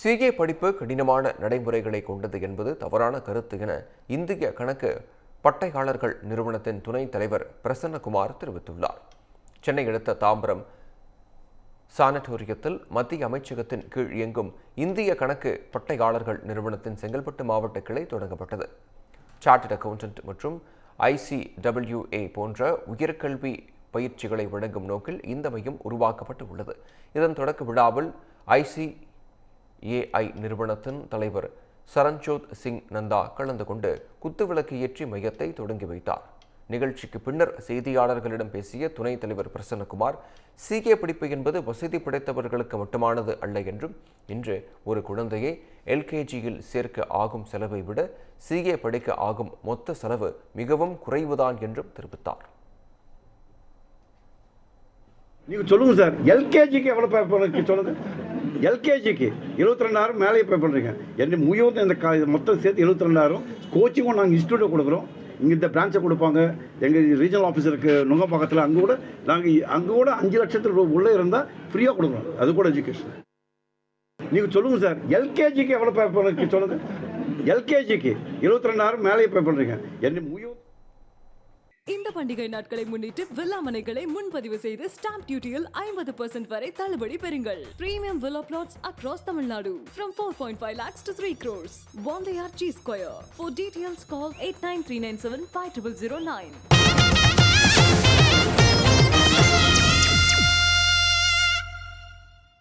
CA படிப்பு கடினமான நடைமுறைகளை கொண்டது என்பது தவறான கருத்து என இந்திய கணக்கு பட்டையாளர்கள் நிறுவனத்தின் துணைத் தலைவர் பிரசன்னகுமார் தெரிவித்துள்ளார். சென்னை அடுத்த தாம்பரம் சானட்டோரியத்தில் மத்திய அமைச்சகத்தின் கீழ் இயங்கும் இந்திய கணக்கு பட்டையாளர்கள் நிறுவனத்தின் செங்கல்பட்டு மாவட்ட கிளை தொடங்கப்பட்டது. சார்ட்டர்ட் அக்கவுண்டன்ட் மற்றும் ICWA போன்ற உயர்கல்வி பயிற்சிகளை வழங்கும் நோக்கில் இந்த மையம் உருவாக்கப்பட்டு உள்ளது. இதன் தொடக்க விழாவில் ICAI நிறுவனத்தின் தலைவர் சரண்ஜோத் சிங் நந்தா கலந்து கொண்டு குத்துவிளக்கு ஏற்றி மையத்தை தொடங்கி வைத்தார். நிகழ்ச்சிக்கு பின்னர் செய்தியாளர்களிடம் பேசிய துணைத் தலைவர் பிரசன்னகுமார், சிஏ படிப்பு என்பது வசதி படைத்தவர்களுக்கு மட்டுமானது அல்ல என்றும், இன்று ஒரு குழந்தையை LKGயில் சேர்க்க ஆகும் செலவை விட சிஏ படிக்க ஆகும் மொத்த செலவு மிகவும் குறைவுதான் என்றும் தெரிவித்தார். நீங்கள் சொல்லுங்கள் சார், LKGக்கு எவ்வளோ பே பண்ணுறீங்க சொல்லுங்கள். LKGக்கு 72,000 மேலே பே பண்ணுறீங்க. என்ன முழுவதும் இந்த மொத்தம் சேர்த்து 72,000. கோச்சிங்கும் நாங்கள் இன்ஸ்டியூட்டை கொடுக்குறோம். இங்கே இந்த பிரான்ச்சை கொடுப்பாங்க. எங்கள் ரீஜனல் ஆஃபீஸருக்கு நுங்கம்பாக்கத்தில் அங்கே கூட நாங்கள் 5 லட்சத்துக்கு உள்ளே இருந்தால் ஃப்ரீயாக கொடுக்குறோம். அது கூட எஜுகேஷன். நீங்கள் சொல்லுங்கள் சார், LKGக்கு எவ்வளோ பே பண்ணுறீங்க சொல்லுங்கள். LKGக்கு 72,000 மேலே பே பண்ணுறீங்க. என்ன முழுவதும் இந்த பண்டிகை நாட்களை முன்னிட்டு வில்லா மனைகளை முன்பதிவு செய்து ஸ்டாம்ப் டியூட்டியில் 50% வரை தள்ளுபடி பெறுங்கள். Premium villa plots across Tamil Nadu from 4.5 lakhs to 3 crores. One G Square. For details call 8939750009.